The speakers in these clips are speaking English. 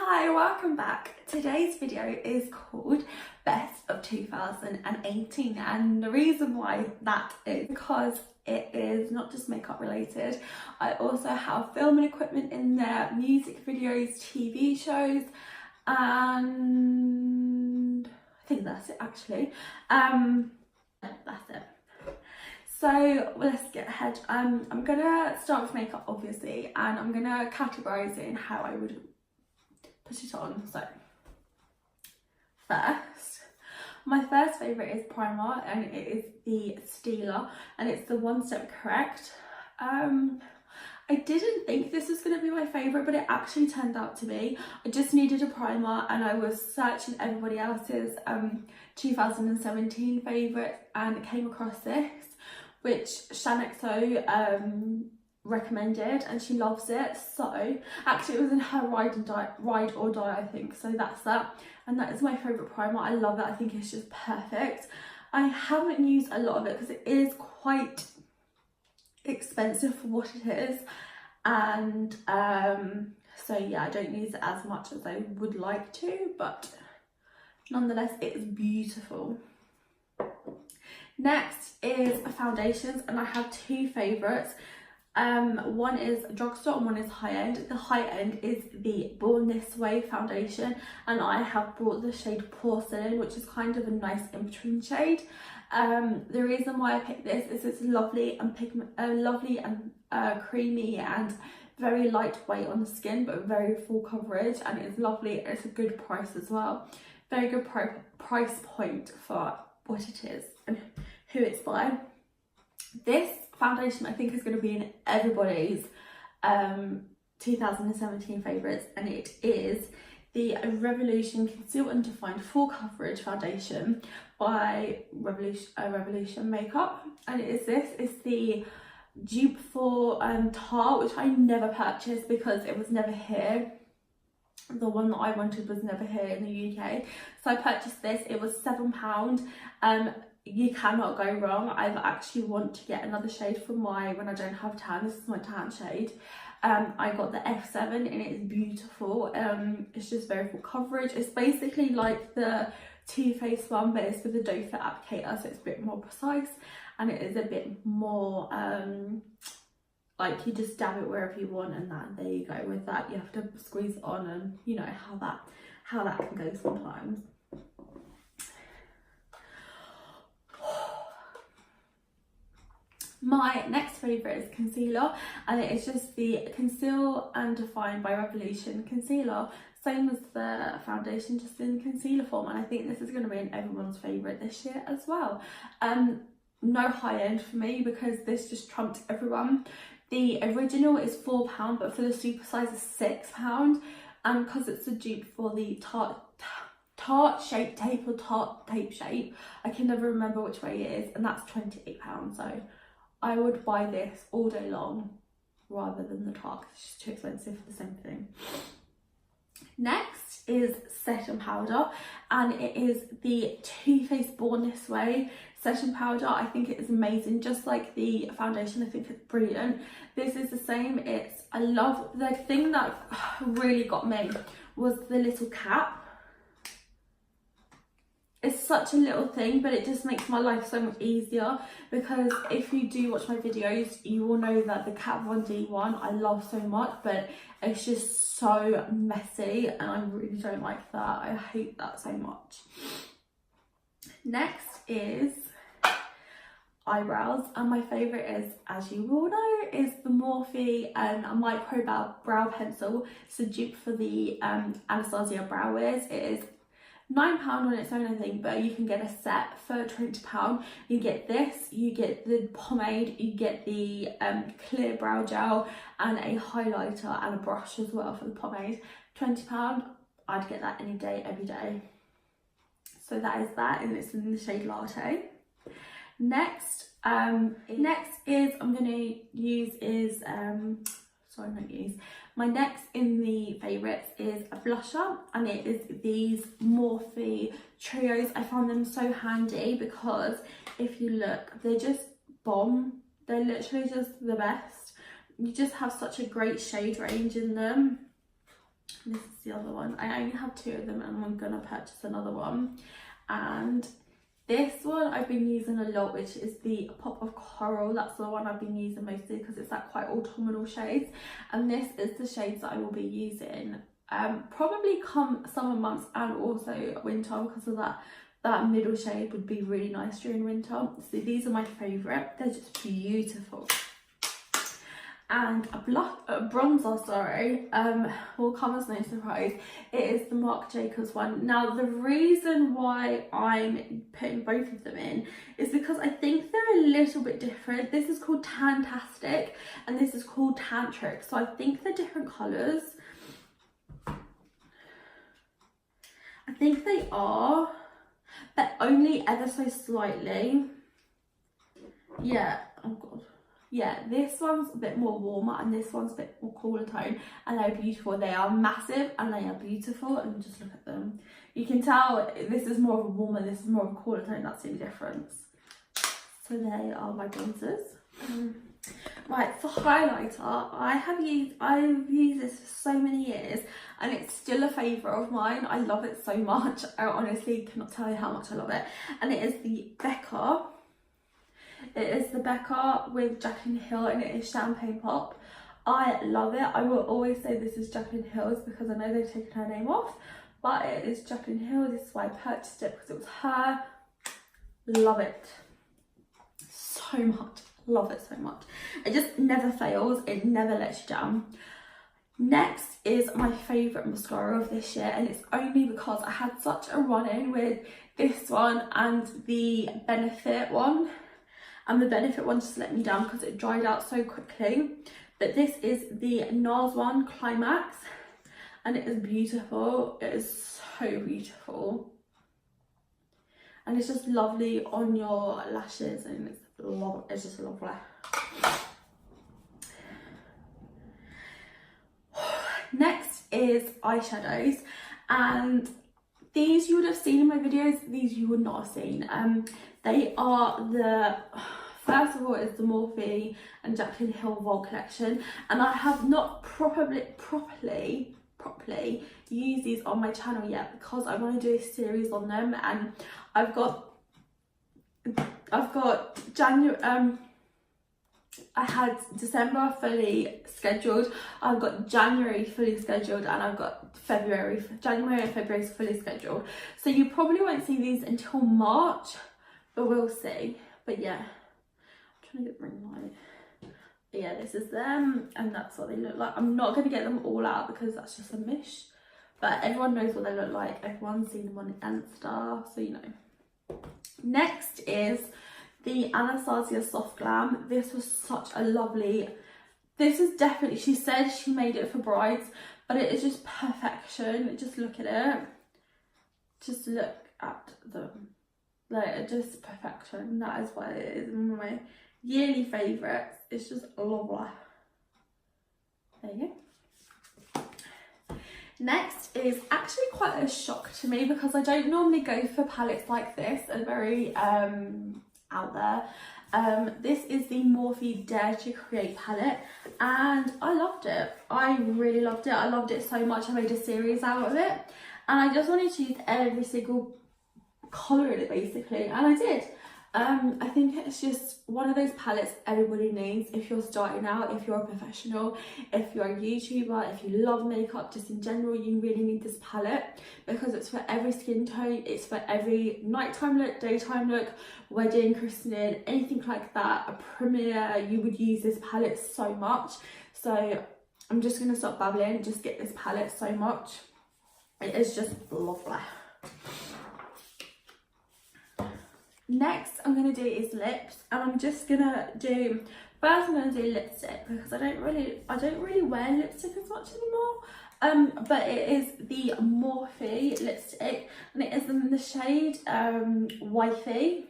Hi, welcome back. Today's video is called Best of 2018, and the reason why that is because it is not just makeup related. I also have film and equipment in there, music videos, TV shows, and I think that's it actually. That's it. So let's get ahead. I'm gonna start with makeup obviously, and I'm gonna categorize it in how I would put it on. So first, my first favourite is primer, and it is the Stila, and it's the One Step Correct. I didn't think this was going to be my favourite, but it actually turned out to be. I just needed a primer, and I was searching everybody else's 2017 favourite, and came across this, which XJaclyn recommended, and she loves it. So actually it was in her ride or die, I think, so that's that, and that is my favourite primer. I love it. I think it's just perfect. I haven't used a lot of it because it is quite expensive for what it is, and so yeah, I don't use it as much as I would like to, but nonetheless it is beautiful. Next is foundations, and I have two favourites. One is drugstore and one is high-end. The high-end is the Born This Way foundation, and I have brought the shade Porcelain, which is kind of a nice in-between shade. The reason why I picked this is it's lovely and creamy and very lightweight on the skin, but very full coverage, and it's lovely. It's a good price as well. Very good price point for what it is and who it's by. This foundation I think is going to be in everybody's 2017 favourites, and it is the Revolution Conceal and Define Full Coverage Foundation by Revolution Makeup, and it is this. It's the dupe for Tarte, which I never purchased because it was never here. The one that I wanted was never here in the UK, so I purchased this. It was £7. You cannot go wrong. I actually want to get another shade for my when I don't have tan. This is my tan shade. I got the F7 and it's beautiful. It's just very full coverage. It's basically like the Too Faced one, but it's with the doe foot applicator, so it's a bit more precise, and it is a bit more like you just dab it wherever you want, and that, there you go. With that, you have to squeeze it on, and you know how that can go sometimes. My next favourite is concealer, and it is just the Conceal and Define by Revolution concealer, same as the foundation, just in concealer form, and I think this is going to be in everyone's favourite this year as well. No high end for me because this just trumped everyone. The original is £4, but for the super size is £6, and because it's a dupe for the Tarte Shape Tape or Tarte Tape Shape, I can never remember which way it is, and that's £28, so I would buy this all day long rather than the Tarte because it's just too expensive for the same thing. Next is setting powder, and it is the Too Faced Born This Way setting powder. I think it is amazing, just like the foundation. I think it's brilliant. This is the same. I love the thing that really got me was the little cap. It's such a little thing, but it just makes my life so much easier, because if you do watch my videos, you will know that the Kat Von D one I love so much, but it's just so messy, and I really don't like that. I hate that so much. Next is eyebrows, and my favourite is, as you all know, is the Morphe Micro Brow Pencil. It's a dupe for the Anastasia Brow Wiz. It is £9 on its own, I think, but you can get a set for £20. You get this, you get the pomade, you get the clear brow gel, and a highlighter and a brush as well for the pomade. £20, I'd get that any day, every day. So that is that, and it's in the shade Latte. Next is my next in the favourites is a blusher, and it is these Morphe Trios. I found them so handy because if you look, they're just bomb. They're literally just the best. You just have such a great shade range in them. This is the other one. I only have 2 of them and I'm gonna purchase another one. And this one I've been using a lot, which is the Pop of Coral. That's the one I've been using mostly because it's that quite autumnal shades. And this is the shades that I will be using probably come summer months and also winter, because of that middle shade would be really nice during winter. So these are my favourite. They're just beautiful. And a bronzer, sorry, will come as no surprise. It is the Marc Jacobs one. Now, the reason why I'm putting both of them in is because I think they're a little bit different. This is called Tantastic and this is called Tantric. So I think they're different colours. I think they are, but only ever so slightly. Yeah, oh god. Yeah, this one's a bit more warmer and this one's a bit more cooler tone, and they're beautiful. They are massive and they are beautiful, and just look at them. You can tell this is more of a warmer, this is more of a cooler tone. That's the difference. So they are my bronzers. Right, for highlighter, I've used this for so many years and it's still a favourite of mine. I love it so much. I honestly cannot tell you how much I love it. And it is the Becca. It is the Becca with Jaclyn Hill and it is Champagne Pop. I love it. I will always say this is Jaclyn Hill's because I know they've taken her name off, but it is Jaclyn Hill. This is why I purchased it, because it was her. Love it so much. Love it so much. It just never fails. It never lets you down. Next is my favourite mascara of this year, and it's only because I had such a run-in with this one and the Benefit one. And the Benefit one just let me down because it dried out so quickly. But this is the Nars one, Climax, and it is beautiful. It is so beautiful. And it's just lovely on your lashes, and it's just lovely. Next is eyeshadows, and these you would have seen in my videos, these you would not have seen. They are the, first of all, it's the Morphe and Jaclyn Hill Vol collection, and I have not properly used these on my channel yet because I want to do a series on them, and I've got January, I had December fully scheduled, I've got January fully scheduled, and I've got January and February is fully scheduled. So you probably won't see these until March, but we'll see. But yeah, I'm trying to get the ring light. But yeah, this is them, and that's what they look like. I'm not going to get them all out because that's just a mish, but everyone knows what they look like. Everyone's seen them on Insta, so you know. Next is the Anastasia Soft Glam. This was such a lovely, this is definitely, she said she made it for brides, but it is just perfection. Just look at it. Just look at them. Like, just perfection. That is what it is. One of my yearly favourites. It's just lovely. There you go. Next is actually quite a shock to me because I don't normally go for palettes like this. They're very out there. This is the Morphe Dare to Create palette, and I loved it. I really loved it. I loved it so much I made a series out of it, and I just wanted to use every single colour in it basically, and I did. I think it's just one of those palettes everybody needs if you're starting out, if you're a professional, if you're a YouTuber, if you love makeup, just in general, you really need this palette because it's for every skin tone, it's for every nighttime look, daytime look, wedding, christening, anything like that, a premiere, you would use this palette so much. So I'm just going to stop babbling, just get this palette so much. It is just lovely. Next I'm going to do is lips, and I'm just going to do, first I'm going to do lipstick because I don't really wear lipstick as much anymore, but it is the Morphe lipstick, and it is in the shade Wifey,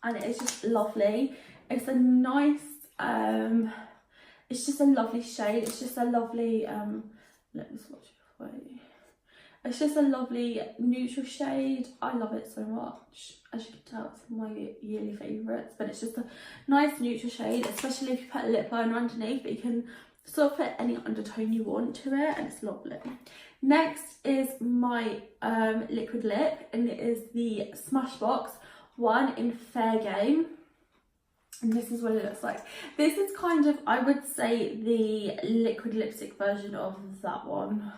and it is just lovely. It's a nice, it's just a lovely shade. It's just a lovely, let me swatch it for you. It's just a lovely neutral shade. I love it so much. As you can tell, it's one of my yearly favourites. But it's just a nice neutral shade, especially if you put a lip liner underneath. But you can sort of put any undertone you want to it, and it's lovely. Next is my liquid lip, and it is the Smashbox one in Fair Game. And this is what it looks like. This is kind of, I would say, the liquid lipstick version of that one,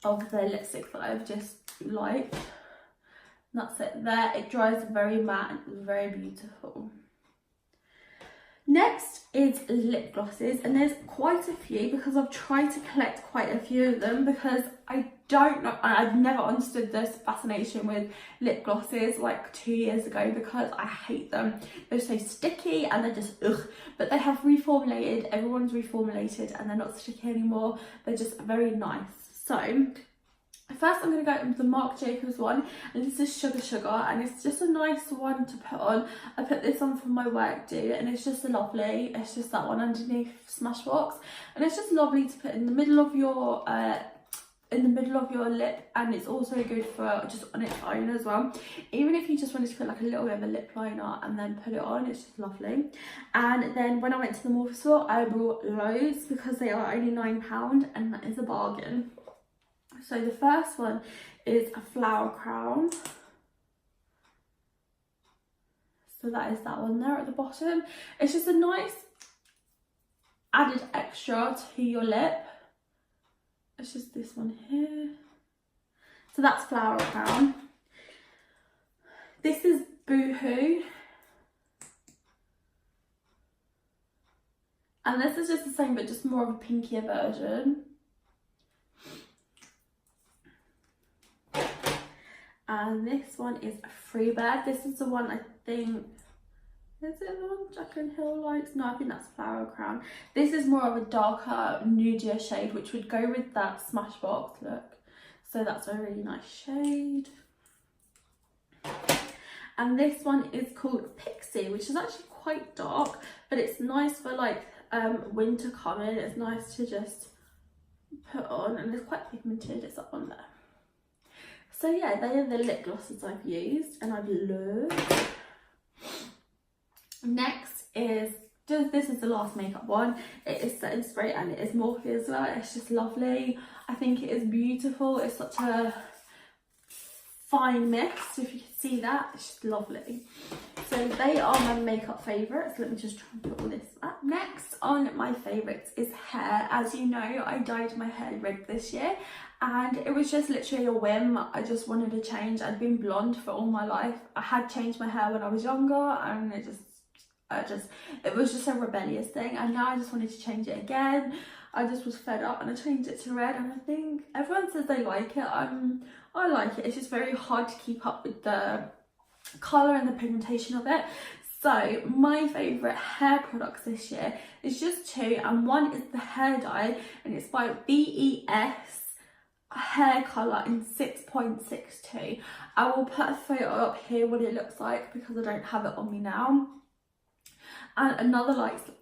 of the lipstick that I've just liked. And that's it there. It dries very matte and very beautiful. Next is lip glosses, and there's quite a few because I've tried to collect quite a few of them, because I don't know, I've never understood this fascination with lip glosses like 2 years ago, because I hate them. They're so sticky and they're just ugh, but they have reformulated, everyone's reformulated, and they're not sticky anymore. They're just very nice. So first I'm going to go with the Marc Jacobs one, and this is Sugar Sugar, and it's just a nice one to put on. I put this on for my work do, and it's just lovely. It's just that one underneath Smashbox, and it's just lovely to put in the middle of your lip, and it's also good for just on its own as well. Even if you just wanted to put like a little bit of a lip liner and then put it on, it's just lovely. And then when I went to the Morphe store, I bought loads because they are only £9, and that is a bargain. So the first one is a flower crown. So that is that one there at the bottom. It's just a nice added extra to your lip. It's just this one here. So that's flower crown. This is Boohoo. And this is just the same, but just more of a pinkier version. And this one is a Freebird. This is the one I think, is it the one JaclynHill likes? No, I think that's Flower Crown. This is more of a darker, nudier shade, which would go with that Smashbox look. So that's a really nice shade. And this one is called Pixie, which is actually quite dark, but it's nice for like winter coming. It's nice to just put on, and it's quite pigmented. It's up on there. So yeah, they are the lip glosses I've used and I've loved. Next is, this is the last makeup one. It is setting spray, and it is Morphe as well. It's just lovely. I think it is beautiful. It's such a fine mix, if you can see that. It's just lovely. So they are my makeup favourites. Let me just try and put all this up. Next on my favourites is hair. As you know, I dyed my hair red this year, and it was just literally a whim. I just wanted to change. I'd been blonde for all my life. I had changed my hair when I was younger, and it was just a rebellious thing, and now I just wanted to change it again. I just was fed up, and I changed it to red, and I think everyone says they like it. I like it. It's just very hard to keep up with the colour and the pigmentation of it. So my favourite hair products this year is just two, and one is the hair dye, and it's by BES hair colour in 6.62. I will put a photo up here what it looks like, because I don't have it on me now. And another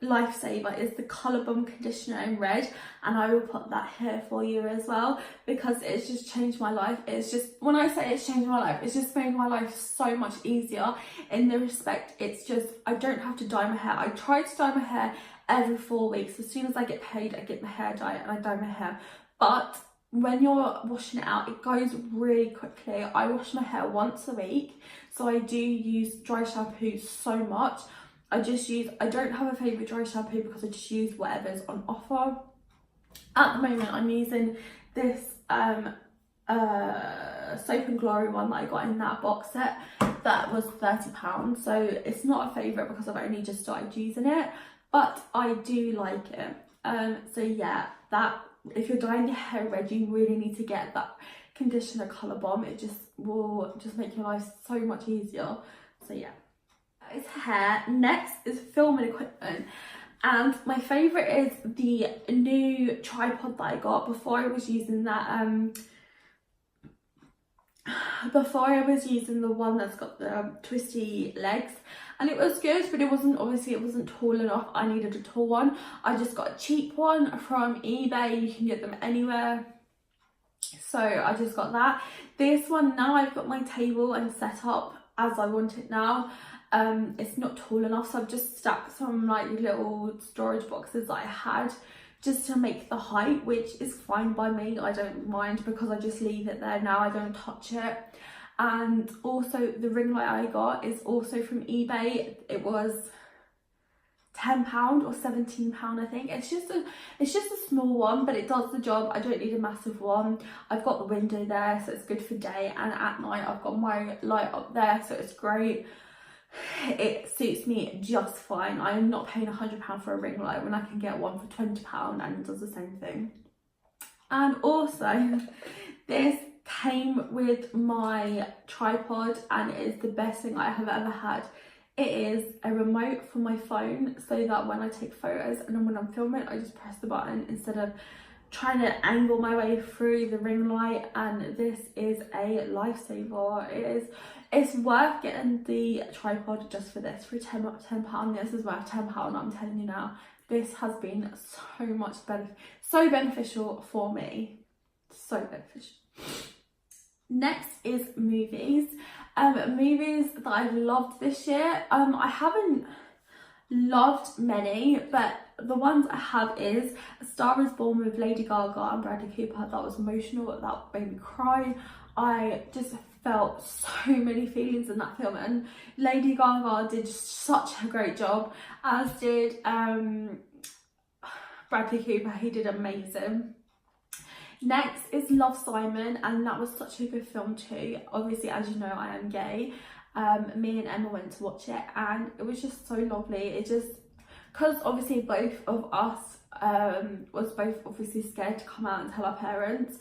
lifesaver is the Colour Bomb conditioner in red, and I will put that here for you as well, because it's just changed my life. It's just, when I say it's changed my life, it's just made my life so much easier in the respect, it's just, I don't have to dye my hair. I try to dye my hair every 4 weeks. As soon as I get paid, I get my hair dyed and I dye my hair. But when you're washing it out, it goes really quickly. I wash my hair once a week, so I do use dry shampoo so much. I don't have a favourite dry shampoo, because I just use whatever's on offer. At the moment, I'm using this Soap and Glory one that I got in that box set. That was £30, so it's not a favourite because I've only just started using it, but I do like it. So yeah, that, if you're dyeing your hair red, you really need to get that conditioner Colour Bomb. It just will just make your life so much easier. So yeah. Is hair. Next is filming equipment, and my favourite is the new tripod that I got. Before I was using that before I was using the one that's got the twisty legs, and it was good, but it wasn't tall enough. I needed a tall one. I just got a cheap one from eBay. You can get them anywhere, so I just got that. This one, now I've got my table and set up as I want it now. It's not tall enough, so I've just stacked some like little storage boxes that I had just to make the height, which is fine by me. I don't mind because I just leave it there now, I don't touch it. And also the ring light I got is also from eBay. It was £10 or £17, I think. It's just a small one, but it does the job. I don't need a massive one. I've got the window there, so it's good for day, and at night I've got my light up there, so it's great. It suits me just fine. I am not paying £100 for a ring light when I can get one for £20 and it does the same thing. And also this came with my tripod, and it is the best thing I have ever had. It is a remote for my phone, so that when I take photos and then when I'm filming, I just press the button instead of trying to angle my way through the ring light. And this is a lifesaver. It's worth getting the tripod just for this for £10. This is worth £10, I'm telling you now. This has been so beneficial for me. So beneficial. Next is movies. Movies that I've loved this year. I haven't loved many, but the ones I have is A Star Is Born with Lady Gaga and Bradley Cooper. That was emotional, that made me cry. I just felt so many feelings in that film, and Lady Gaga did such a great job, as did Bradley Cooper. He did amazing. Next is Love, Simon, and that was such a good film too. Obviously, as you know, I am gay. Me and Emma went to watch it, and it was just so lovely. It just, because obviously both of us was both obviously scared to come out and tell our parents,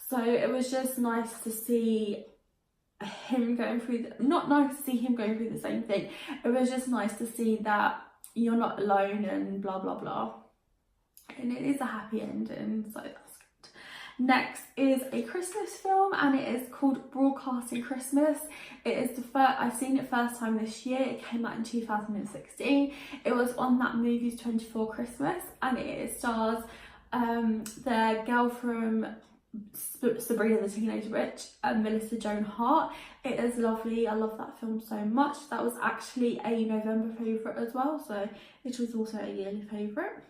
so it was just nice to see him going through not nice to see him going through the same thing. It was just nice to see that you're not alone and blah blah blah, and it is a happy ending, so that's good. Next is a Christmas film, and it is called Broadcasting Christmas. It is I've seen it first time this year. It came out in 2016. It was on that Movies 24 Christmas, and it stars the girl from Sabrina the Teenage Witch, Melissa Joan Hart. It is lovely. I love that film so much. That was actually a November favourite as well, so it was also a yearly favourite.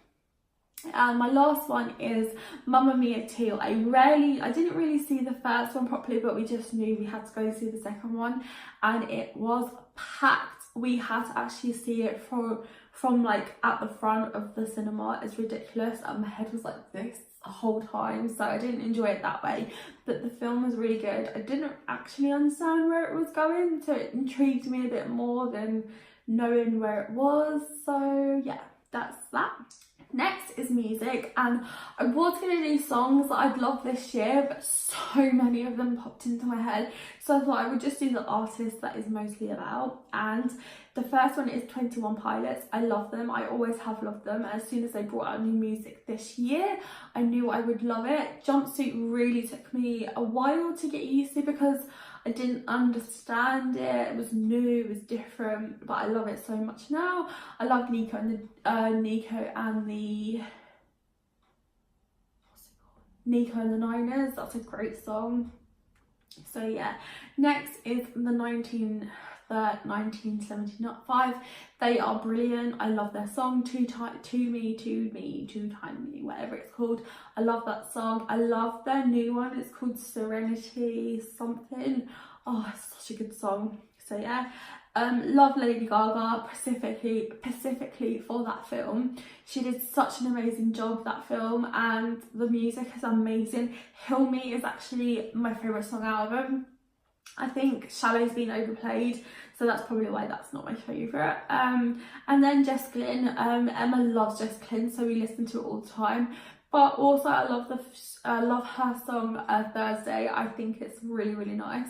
And my last one is Mamma Mia 2. I didn't really see the first one properly, but we just knew we had to go see the second one, and it was packed. We had to actually see it from like at the front of the cinema. It's ridiculous, and my head was like this the whole time, so I didn't enjoy it that way, but the film was really good. I didn't actually understand where it was going, so it intrigued me a bit more than knowing where it was. So yeah, that's that. Next is music, and I was going to do songs that I'd love this year, but so many of them popped into my head, so I thought I would just do the artist that is mostly about. And the first one is 21 Pilots. I love them. I always have loved them. As soon as they brought out new music this year, I knew I would love it. Jumpsuit really took me a while to get used to because I didn't understand it. It was new, it was different, but I love it so much now. I love Nico and the Niners. That's a great song. So yeah, next is the 1975. They are brilliant. I love their song to me, whatever it's called. I love that song. I love their new one. It's called Serenity something. Oh, it's such a good song. So yeah, love Lady Gaga specifically for that film. She did such an amazing job that film, and the music is amazing. Heal Me is actually my favourite song out of them. I think Shallow's been overplayed, so that's probably why that's not my favourite. And then JaclynHill. Emma loves JaclynHill, so we listen to it all the time. But also I love her song Thursday. I think it's really, really nice.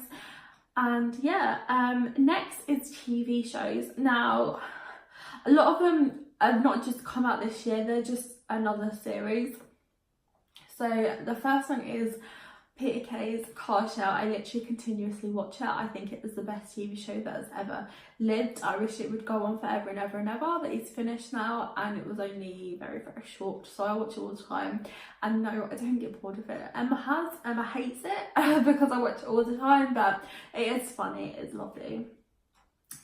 And yeah, next is TV shows. Now, a lot of them have not just come out this year, they're just another series. So the first one is Peter Kay's Car Show. I literally continuously watch it. I think it is the best TV show that has ever lived. I wish it would go on forever and ever and ever, but it's finished now, and it was only very, very short, so I watch it all the time. And no, I don't get bored of it. Emma hates it because I watch it all the time, but it is funny, it's lovely.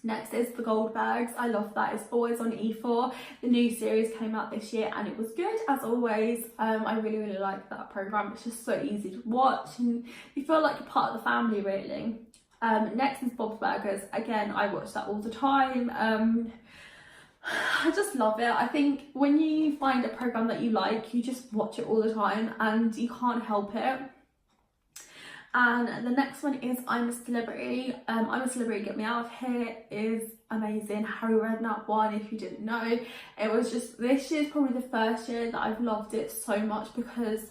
Next is the Goldbergs. I love that. It's always on E4. The new series came out this year and it was good as always. I really like that program. It's just so easy to watch and you feel like you're part of the family really. Next is Bob's Burgers. Again, I watch that all the time. I just love it. I think when you find a program that you like, you just watch it all the time and you can't help it. And the next one is I'm a Celebrity. I'm a Celebrity, Get Me Out of Here is amazing. Harry Redknapp one, if you didn't know. It was just, this year's probably the first year that I've loved it so much because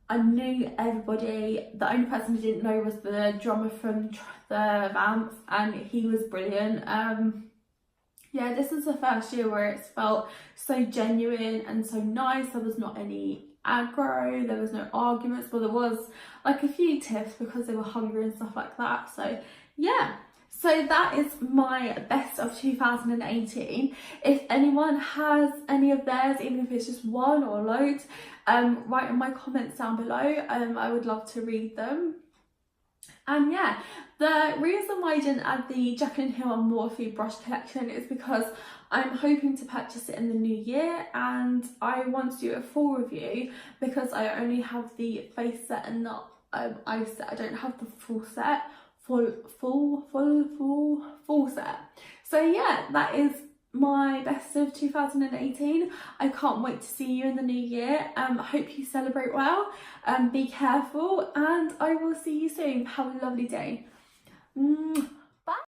I knew everybody. The only person I didn't know was the drummer from the Vamps and he was brilliant. Yeah, this is the first year where it's felt so genuine and so nice. There was not any aggro, there was no arguments, but there was like a few tiffs because they were hungry and stuff like that. So yeah, so that is my best of 2018. If anyone has any of theirs, even if it's just one or loads, write in my comments down below. I would love to read them. And yeah, the reason why I didn't add the Jaclyn Hill and Morphe brush collection is because I'm hoping to purchase it in the new year and I want to do a full review because I only have the face set and not eye set. I don't have the full set, full set. So yeah, that is my best of 2018. I can't wait to see you in the new year. Hope you celebrate well, be careful, and I will see you soon. Have a lovely day.